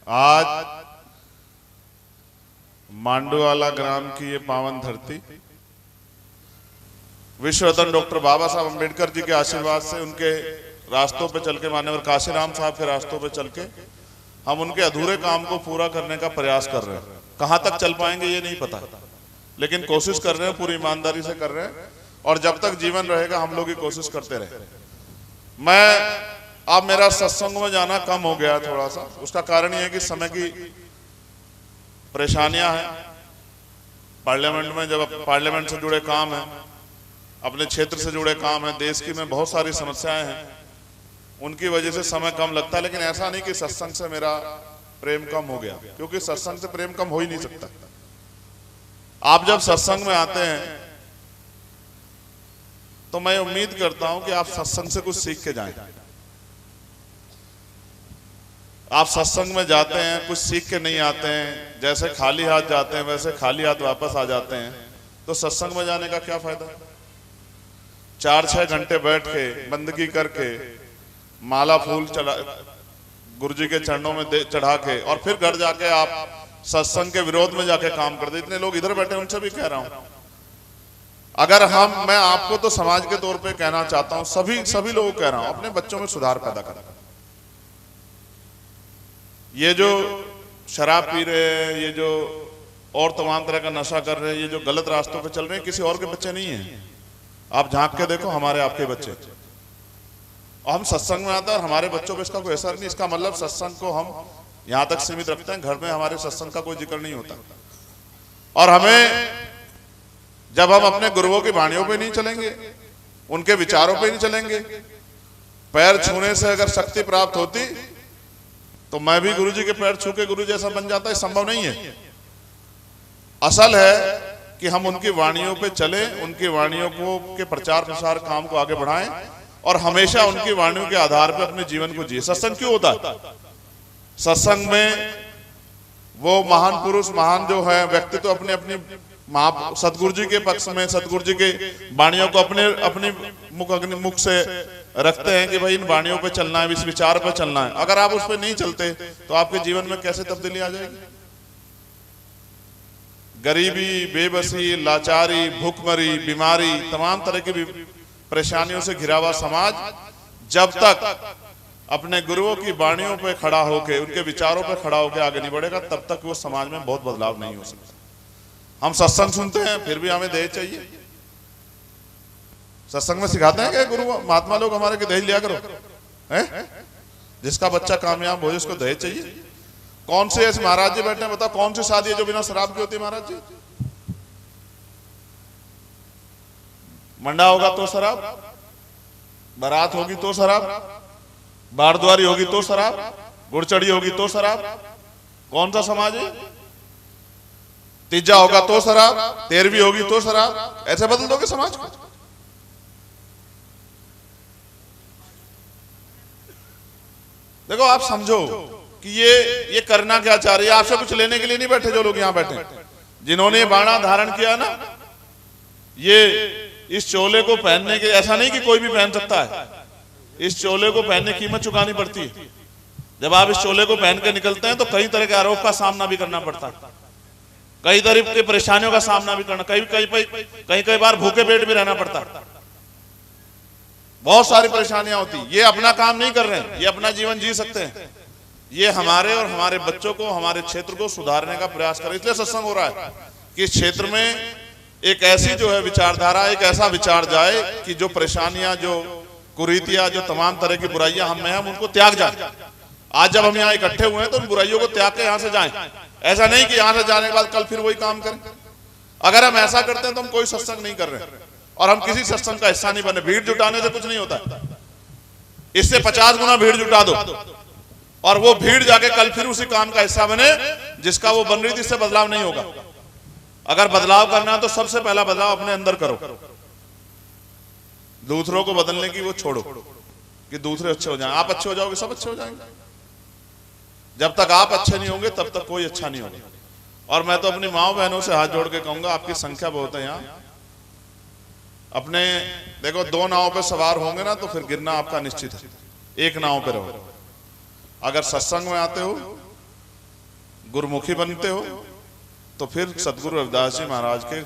आज मांडूवाला ग्राम की ये पावन धरती विश्व रत्न डॉक्टर बाबा साहब अम्बेडकर जी के आशीर्वाद से, उनके रास्तों पे चल के, माननीय काशीराम साहब के रास्तों पे चल के हम उनके अधूरे काम को पूरा करने का प्रयास कर रहे हैं। कहां तक चल पाएंगे ये नहीं पता, लेकिन कोशिश कर रहे हैं, पूरी ईमानदारी से कर रहे हैं। और जब तक जीवन रहेगा हम लोग ही कोशिश करते रहे। अब मेरा सत्संग में जाना कम हो गया थोड़ा सा। उसका कारण यह है कि समय की परेशानियां हैं। पार्लियामेंट में जब पार्लियामेंट से जुड़े काम हैं, अपने क्षेत्र से जुड़े काम हैं, देश की में बहुत सारी समस्याएं हैं, उनकी वजह से समय कम लगता है। लेकिन ऐसा नहीं कि सत्संग से मेरा प्रेम कम हो गया, क्योंकि सत्संग से प्रेम कम हो ही नहीं सकता। आप जब सत्संग में आते हैं तो मैं उम्मीद करता हूं कि आप सत्संग से कुछ सीख के जाएं। आप सत्संग में जाते हैं, कुछ सीख के नहीं आते हैं, जैसे खाली हाथ जाते हैं वैसे खाली हाथ वापस आ जाते हैं, तो सत्संग में जाने का क्या फायदा। 4-6 घंटे बैठ के बंदगी करके माला फूल चढ़ा गुरु जी के चरणों में चढ़ा के और फिर घर जाके आप सत्संग के विरोध में जाके काम करते। इतने लोग इधर बैठे, उनसे भी कह रहा हूं, अगर मैं आपको तो समाज के तौर पे कहना चाहता हूं, सभी लोगों को कह रहा हूं, अपने बच्चों में सुधार पैदा करें। ये जो शराब पी रहे हैं, ये जो और तमाम तरह का नशा कर रहे हैं, ये जो गलत रास्तों पे चल रहे हैं, किसी और के बच्चे नहीं हैं। आप झांक के देखो, हमारे आपके बच्चे। और हम सत्संग में आते हैं और हमारे बच्चों पे इसका कोई असर नहीं। इसका मतलब सत्संग को हम यहां तक सीमित रखते हैं, घर में हमारे सत्संग का कोई जिक्र नहीं होता। और जब हम अपने गुरुओं की वाणियों पे नहीं चलेंगे, उनके विचारों पे नहीं चलेंगे, पैर छूने से अगर शक्ति प्राप्त होती तो मैं भी गुरु जी के पैर छू के गुरु जैसा बन जाता है। संभव नहीं है। असल है कि हम उनकी वाणियों पे चले, उनकी वाणियों के प्रचार प्रसार काम को आगे बढ़ाएं और हमेशा उनकी वाणियों के आधार पर अपने जीवन को जिए। सत्संग क्यों होता है? सत्संग में वो महान पुरुष, महान जो है व्यक्तित्व तो अपनी सतगुरु जी के पक्ष में, सतगुरु जी के वाणियों को अपने मुख से रखते हैं कि भाई इन वाणियों पे चलना है, इस विचार पे चलना है। अगर आप उस पे नहीं चलते तो आपके जीवन में कैसे तब्दीली आ जाएगी? गरीबी, बेबसी, लाचारी, भूखमरी, बीमारी, तमाम तरह की परेशानियों से घिरा हुआ समाज जब तक अपने गुरुओं की वाणियों पे खड़ा होके, उनके विचारों पे खड़ा होके आगे नहीं बढ़ेगा, तब तक वो समाज में बहुत बदलाव नहीं हो सकता। हम सत्संग सुनते हैं, फिर भी हमें दहेज चाहिए। सत्संग में सिखाते हैं कि गुरु महात्मा लोग हमारे के दहेज लिया करो, हैं? जिसका बच्चा कामयाब हो उसको दहेज चाहिए। कौन से ऐसे महाराज जी बैठे हैं, बताओ कौन सी शादी है जो बिना शराब की होती है? महाराज जी, मंडा होगा तो शराब, बारात होगी तो शराब, बारद्वारी होगी तो शराब, गुड़चड़ी होगी तो शराब। कौन सा समाज है? तीजा होगा तो शराब, 13वीं होगी तो शराब। ऐसे बदल दोगे समाज को? देखो, आप समझो कि ये करना क्या चाह रही है। आपसे कुछ लेने के लिए नहीं बैठे जो लोग यहां बैठे। जिन्होंने बाणा धारण किया ना, ये इस चोले को पहनने के, ऐसा नहीं कि कोई भी पहन सकता है। इस चोले को पहनने की कीमत चुकानी पड़ती है। जब आप इस चोले को पहन के निकलते हैं तो कई तरह के आरोप का सामना भी करना पड़ता है, कई तरह की परेशानियों का सामना भी करना, कई बार भूखे पेट भी रहना पड़ता है। बहुत सारी परेशानियां होती। ये अपना काम नहीं कर रहे हैं, ये अपना जीवन जी सकते हैं। ये हमारे और हमारे बच्चों को, हमारे क्षेत्र को सुधारने का प्रयास करें। इसलिए सत्संग हो रहा है कि इस क्षेत्र में एक ऐसी जो है विचारधारा, एक ऐसा विचार जाए कि जो परेशानियां, जो कुरीतियां, जो तमाम तरह की बुराइयां हम में हम उनको त्याग जाए। आज जब हम यहाँ इकट्ठे हुए हैं तो उन बुराइयों को त्याग के यहाँ से जाएं। ऐसा नहीं कि यहाँ से जाने के बाद कल फिर वही काम करें। अगर हम ऐसा करते हैं तो हम कोई सत्संग नहीं कर रहे और हम किसी सत्संग का हिस्सा नहीं बने। भीड़ जुटाने से कुछ नहीं होता, इससे 50 गुना भीड़ जुटा दो और वो भीड़ जाके कल फिर उसी काम का हिस्सा बने जिसका वो बन रही थी। इससे बदलाव नहीं होगा। अगर बदलाव करना है तो सबसे पहला बदलाव अपने अंदर करो। दूसरों को बदलने की वो छोड़ो कि दूसरे अच्छे हो जाएं। आप अच्छे हो जाओगे, सब अच्छे हो जाएंगे। जब तक आप अच्छे नहीं होंगे तब तक कोई अच्छा नहीं होगा। और मैं तो अपनी माओ बहनों से हाथ जोड़ के कहूंगा, आपकी संख्या बहुत है यहाँ। अपने देखो, 2 नावों पे सवार होंगे ना तो फिर गिरना आपका निश्चित है। एक नाव पे रहो। अगर सत्संग में आते हो गुरुमुखी बनते हो तो फिर सदगुरु रविदास जी महाराज के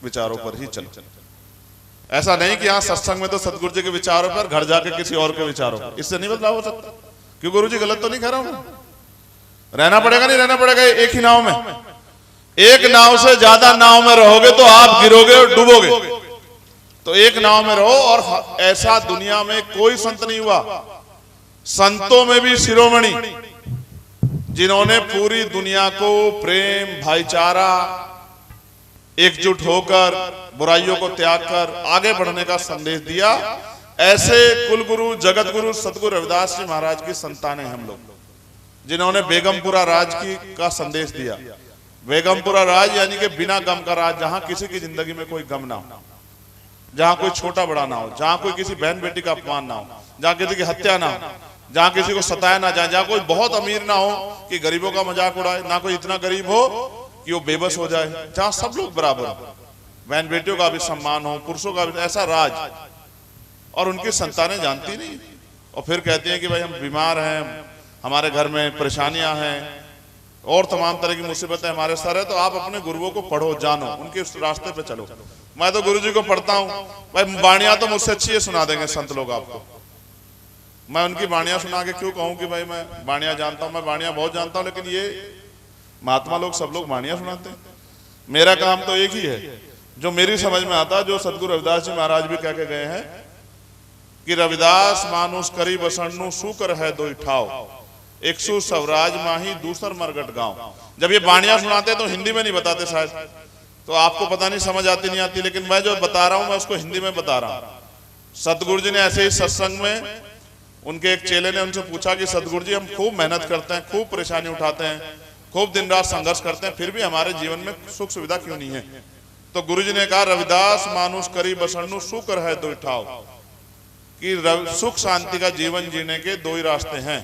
विचारों पर ही चलो। ऐसा नहीं कि यहाँ सत्संग में तो सदगुरु जी के विचारों पर, घर जाके किसी और के विचारों पर, इससे नहीं बदलाव हो सकता। क्यों गुरु जी गलत तो नहीं कह रहा हूं? रहना पड़ेगा, नहीं रहना पड़ेगा एक ही नाव में। एक नाव से ज्यादा नाव में रहोगे तो आप गिरोगे और डूबोगे। तो एक नाव में रहो। और ऐसा दुनिया में कोई संत नहीं हुआ, संतों में भी शिरोमणि, जिन्होंने पूरी दुनिया को प्रेम, भाईचारा, एकजुट होकर, बुराइयों को त्याग कर आगे बढ़ने का संदेश दिया। ऐसे कुलगुरु, जगत गुरु सदगुरु रविदास जी महाराज की संतान है हम लोग, जिन्होंने बेगमपुरा राज का संदेश दिया। बेगमपुरा राज यानी कि बिना गम का राज, जहां किसी की जिंदगी में कोई गम ना हो, जहां कोई छोटा बड़ा ना हो, जहां कोई किसी बहन बेटी का अपमान ना हो, जहां किसी की हत्या ना हो, जहां किसी को सताया ना जाए, जहां कोई बहुत अमीर ना हो कि गरीबों का मजाक उड़ाए, ना कोई इतना गरीब हो कि वो बेबस हो जाए, जहां सब लोग बराबर हो, बहन बेटियों का भी सम्मान हो, पुरुषों का भी, ऐसा राज। और उनकी संतानें जानती नहीं, और फिर कहती हैं कि भाई हम बीमार हैं, हमारे घर में परेशानियां हैं और तमाम तरह की मुसीबतें हमारे सर है। तो आप अपने गुरुओं को पढ़ो, जानो, उनके उस रास्ते पे चलो। मैं तो गुरु जी को पढ़ता हूँ भाई, बाणियां तो मुझसे अच्छी है सुना देंगे संत लोग आपको। मैं उनकी बाणियां सुना के क्यों कहूँ कि भाई मैं बाणियां जानता हूँ? मैं बाणियां बहुत जानता हूँ, लेकिन ये महात्मा लोग सब लोग बाणियां सुनाते हैं। मेरा काम तो एक ही है जो मेरी समझ में आता, जो सदगुरु रविदास जी महाराज भी कह के गए हैं कि रविदास मानुष करी बसन्नु सुकर है दो ठाव, एक सु सवराज माही दूसर मरगट गांव। जब ये बाणियां सुनाते हैं तो हिंदी में नहीं बताते शायद, तो आपको पता नहीं समझ आती नहीं आती, लेकिन मैं जो बता रहा हूं मैं उसको हिंदी में बता रहा हूं। सतगुरु जी ने ऐसे ही सत्संग में, उनके एक चेले ने उनसे पूछा कि सतगुरु जी हम खूब मेहनत करते हैं, खूब परेशानी उठाते हैं, खूब दिन रात संघर्ष करते हैं, फिर भी हमारे जीवन में सुख सुविधा क्यों नहीं है? तो गुरु जी ने कहा रविदास मानुष करी बसन्नु सुकर है दो ठाव, कि सुख शांति का जीवन जीने के दो ही रास्ते हैं,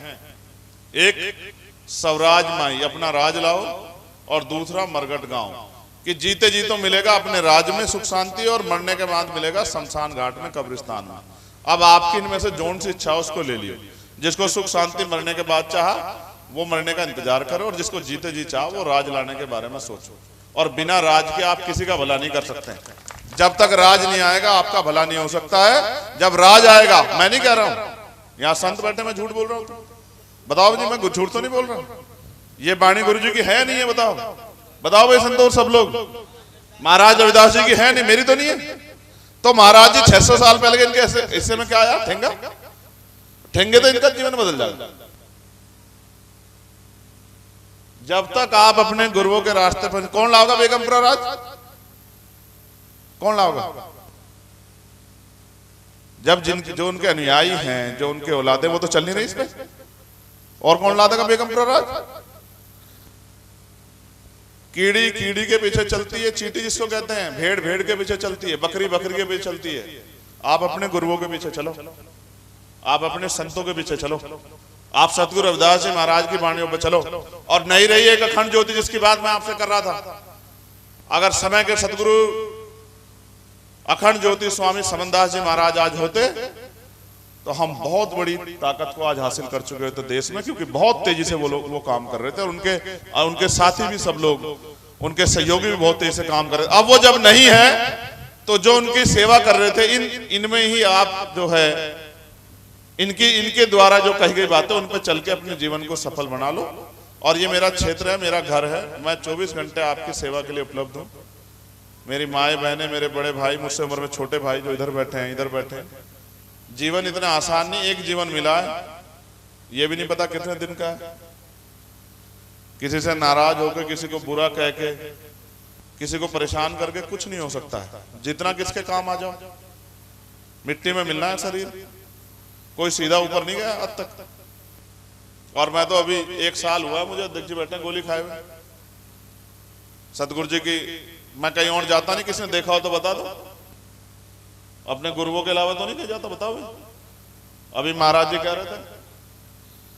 एक स्वराज माई अपना राज लाओ, और दूसरा मरगट गांव, कि जीते जी तो मिलेगा अपने राज में सुख शांति, और मरने के बाद मिलेगा शमशान घाट में, कब्रिस्तान में। अब आपकी इनमें से जोन सी इच्छा उसको ले लियो। जिसको सुख शांति मरने के बाद चाहा वो मरने का इंतजार करो, और जिसको जीते जी चाह वो राज लाने के बारे में सोचो। और बिना राज के आप किसी का भला नहीं कर सकते। जब तक राज नहीं आएगा आपका भला नहीं हो सकता है। जब राज आएगा, मैं नहीं कह रहा हूं, यहाँ संत बैठे मैं झूठ बोल रहा हूं, बताओ जी मैं झूठ तो नहीं बोल रहा। ये बाणी गुरु जी की है नहीं है? बताओ बताओ भाई संतोष सब लोग, महाराज रविदास जी की है नहीं, मेरी तो नहीं है। तो महाराज जी 600 साल पहले इनके इससे में क्या आया? ठेंगा ठेंगे तो इनका जीवन बदल जाएगा। जब तक आप अपने गुरुओं के रास्ते पर, कौन लाओगा बेगमपुरा राज? कौन लाओगा? जब जो उनके अनुयायी हैं, जो उनके औलादे, वो तो चल नहीं रही इसमें, और कौन ला देगा बेगमपुरा राज? कीड़ी कीड़ी के पीछे चलती है, चींटी जिसको कहते हैं, भेड़ भेड़ के पीछे चलती है, बकरी बकरी के पीछे चलती है। आप अपने गुरुओं के पीछे चलो, आप अपने संतों के पीछे चलो, आप सतगुरु रविदास जी महाराज की वाणियों पर चलो। और नहीं रही एक अखंड ज्योति जिसकी बात मैं आपसे कर रहा था। अगर समय के सतगुरु अखंड ज्योति स्वामी समनदास जी महाराज आज होते तो हम बहुत बड़ी ताकत को आज हासिल कर चुके थे देश में, क्योंकि बहुत तेजी से वो लोग वो काम कर रहे थे, और उनके साथी भी सब लोग, उनके सहयोगी भी बहुत तेजी से काम कर रहे थे। अब वो जब नहीं है तो जो उनकी सेवा कर रहे थे, इनमें ही आप जो है इनके द्वारा जो कही गई बातें उन पर चल के अपने जीवन को सफल बना लो। और ये मेरा क्षेत्र है, मेरा घर है, मैं 24 घंटे आपकी सेवा के लिए उपलब्ध हूँ। मेरी माए बहनें, मेरे बड़े भाई, मुझसे उम्र में छोटे भाई जो इधर बैठे हैं, इधर बैठे हैं। जीवन इतना आसान नहीं, एक जीवन मिला है, ये भी नहीं पता कितने दिन का है। किसी से नाराज होकर, किसी को बुरा कह के, किसी को परेशान करके कुछ नहीं हो सकता है। जितना किसके काम आ जाओ, मिट्टी में मिलना है शरीर, कोई सीधा ऊपर नहीं गया अब तक। और मैं तो अभी 1 साल हुआ मुझे, अध्यक्ष जी बैठे गोली खाए हुए सतगुरु जी की। मैं कहीं और जाता नहीं, किसी ने देखा हो तो बता दो, अपने गुरुओं के अलावा तो नहीं कहीं जाता, बताओ। अभी महाराज जी कह रहे थे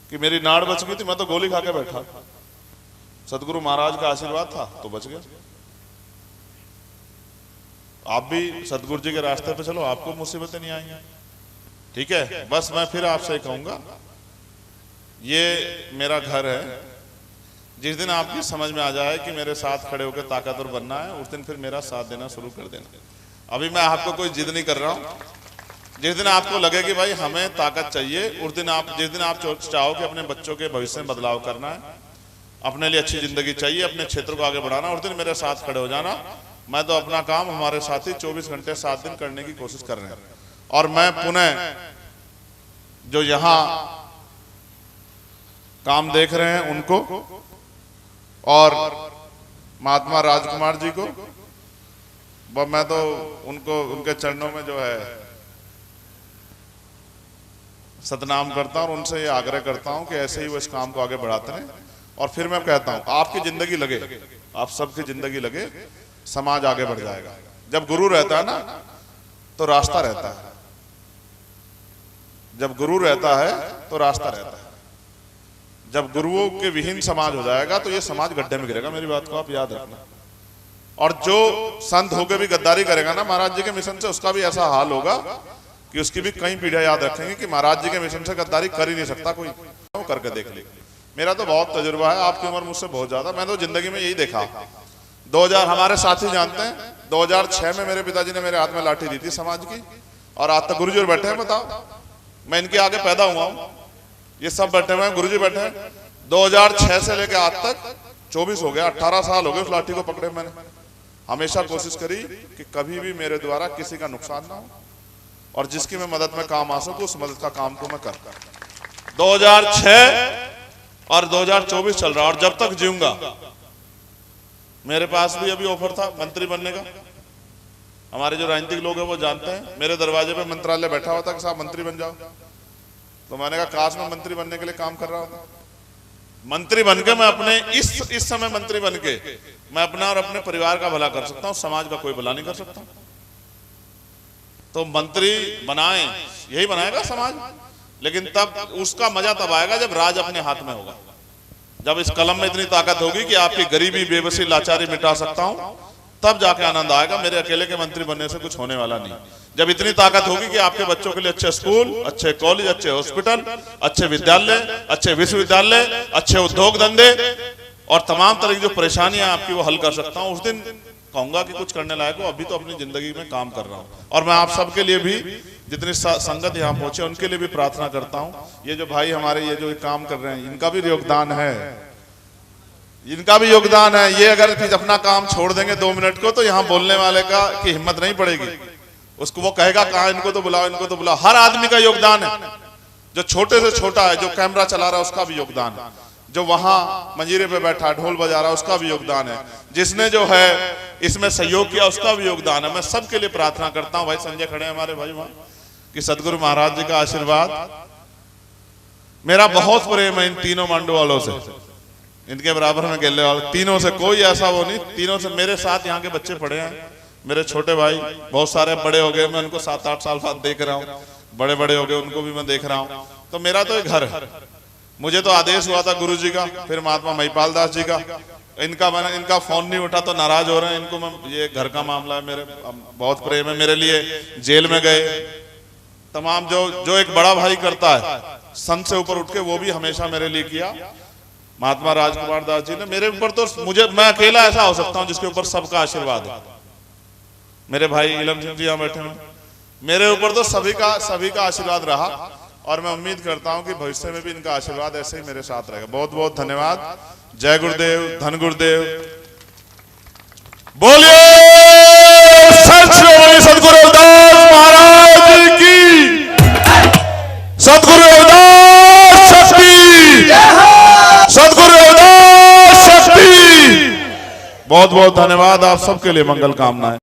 कि मेरी नाड़ बच गई थी, मैं तो गोली खा के बैठा। सतगुरु महाराज का आशीर्वाद था तो बच गया। आप भी सतगुरु जी के रास्ते पे चलो, आपको मुसीबतें नहीं आएंगी। ठीक है, बस मैं फिर आपसे कहूंगा, ये मेरा घर है, जिस दिन आपकी समझ में आ जाए कि मेरे साथ खड़े होकर ताकतवर बनना है, उस दिन फिर मेरा साथ देना शुरू कर देना। अभी मैं आपको कोई जिद नहीं कर रहा हूं। जिस दिन आपको लगे कि भाई हमें ताकत चाहिए, उस दिन जिस दिन आप चाहो कि अपने बच्चों के भविष्य में बदलाव करना है, अपने लिए अच्छी जिंदगी चाहिए, अपने क्षेत्र को आगे बढ़ाना, उस दिन मेरे साथ खड़े हो जाना। मैं तो अपना काम हमारे साथी 24 घंटे 7 दिन करने की कोशिश कर रहे हैं। और मैं पुनः जो यहाँ काम देख रहे हैं उनको और महात्मा राजकुमार जी को, मैं तो उनको उनके चरणों में जो है सतनाम करता हूं और उनसे ये आग्रह करता हूं कि ऐसे ही वो इस काम को आगे बढ़ाते रहें। और फिर मैं कहता हूं आपकी जिंदगी लगे, आप सबकी जिंदगी लगे, समाज आगे बढ़ जाएगा। जब गुरु रहता है ना तो रास्ता रहता है, जब गुरु रहता है तो रास्ता रहता है। जब गुरुओं के विहीन समाज हो जाएगा तो ये समाज गड्ढे में गिरेगा, मेरी बात को आप याद रखना। और जो संत होकर भी गद्दारी करेगा ना महाराज जी के मिशन से, उसका भी ऐसा हाल होगा कि उसकी भी कई पीढ़ियां याद रखेंगे कि महाराज जी के मिशन से गद्दारी कर ही नहीं सकता कोई, वो करके देख ले। मेरा तो बहुत तजुर्बा है, आपकी उम्र मुझसे बहुत ज्यादा। मैं तो जिंदगी में यही देखा। 2000 हमारे साथी जानते हैं, 2006 में मेरे पिताजी ने मेरे हाथ में लाठी दी थी समाज की, और आज तक गुरुजी बैठे हैं। बताओ, मैं इनके आगे पैदा हुआ हूं, ये सब बैठे हुए हैं, गुरुजी बैठे हैं। 2006 से लेकर आज तक 24 हो गया, 18 साल हो गए उस लाठी को पकड़े। मैंने हमेशा कोशिश करी कि कभी भी मेरे द्वारा किसी का नुकसान ना हो, और जिसकी मैं मदद में काम आ सकूं उस मदद का काम को मैं करता। 2006 और 2024 चल रहा, और जब तक जीऊंगा मेरे पास भी अभी ऑफर था मंत्री बनने का। हमारे जो राजनीतिक लोग हैं वो जानते हैं, मेरे दरवाजे पे मंत्रालय बैठा हुआ था कि साहब मंत्री बन जाओ। तो मैंने कहा काश मैं मंत्री बनने के लिए काम कर रहा होता। मंत्री बनके मैं अपने इस समय मंत्री बनके मैं अपना और अपने परिवार का भला कर सकता हूं, समाज का कोई भला नहीं कर सकता। तो मंत्री बनाए, यही बनाएगा समाज, लेकिन तब उसका मजा तब आएगा जब राज अपने हाथ में होगा, जब इस कलम में इतनी ताकत होगी कि आपकी गरीबी, बेबसी, लाचारी मिटा सकता हूं, तब जाके आनंद आएगा। मेरे अकेले के मंत्री बनने से कुछ होने वाला नहीं। जब इतनी ताकत होगी कि आपके बच्चों के लिए अच्छे स्कूल, अच्छे कॉलेज, अच्छे हॉस्पिटल, अच्छे विद्यालय, अच्छे विश्वविद्यालय, अच्छे उद्योग धंधे और तमाम तरह की जो परेशानियां आपकी वो हल कर सकता हूं, उस दिन कहूंगा कि कुछ करने लायक हो। अभी तो अपनी जिंदगी में काम कर रहा हूं, और मैं आप सबके लिए भी, जितनी संगत यहाँ पहुंचे उनके लिए भी प्रार्थना करता हूं। ये जो भाई हमारे ये जो काम कर रहे हैं, इनका भी योगदान है, इनका भी योगदान है। ये अगर अपना काम छोड़ देंगे 2 मिनट को, तो यहाँ बोलने वाले का की हिम्मत नहीं पड़ेगी। उसको वो कहेगा कहाँ, इनको तो बुलाओ, इनको तो बुलाओ। हर आदमी का योगदान है, जो छोटे से छोटा है, जो कैमरा चला रहा है उसका भी योगदान है, जो वहां मंजीरे पे बैठा ढोल बजा रहा है उसका भी योगदान है, जिसने जो है इसमें सहयोग किया उसका भी योगदान है। मैं सबके लिए प्रार्थना करता हूं। भाई संजय खड़े हैं हमारे भाई वहां, कि सदगुरु महाराज जी का आशीर्वाद, मेरा बहुत प्रेम है इन तीनों मांडू वालों से, इनके बराबर में गेले वाले तीनों से, कोई ऐसा वो नहीं। तीनों से मेरे साथ यहाँ के बच्चे पढ़े हैं, मेरे छोटे भाई बहुत सारे बड़े हो गए, मैं उनको 7-8 साल बाद देख रहा हूँ, बड़े बड़े हो गए उनको भी मैं देख रहा हूँ। तो मेरा तो एक घर है। मुझे तो आदेश हुआ था गुरु जी का, फिर महात्मा महिपाल दास जी का, इनका फोन नहीं उठा तो नाराज हो रहे हैं। इनको मैं, ये घर का मामला है, मेरे बहुत प्रेम है मेरे लिए। जेल में गए तमाम जो एक बड़ा भाई करता है संत से ऊपर उठ के, वो भी हमेशा मेरे लिए किया। महात्मा राजकुमार दास जी ने मेरे ऊपर, तो मुझे, मैं अकेला ऐसा हो सकता हूँ जिसके ऊपर सबका आशीर्वाद है। मेरे भाई इलम सिंह जी यहाँ बैठे हैं, मेरे ऊपर तो सभी का आशीर्वाद रहा, और मैं उम्मीद करता हूं कि भविष्य में भी इनका आशीर्वाद ऐसे ही मेरे साथ रहेगा। बहुत बहुत धन्यवाद। जय गुरुदेव, धन गुरुदेव। बोलिए सदगुरु रविदास महाराज की, सदगुरु रविदास शक्ति, सदगुरु रविदास शक्ति। बहुत बहुत धन्यवाद। आप सबके लिए मंगल कामनाएं।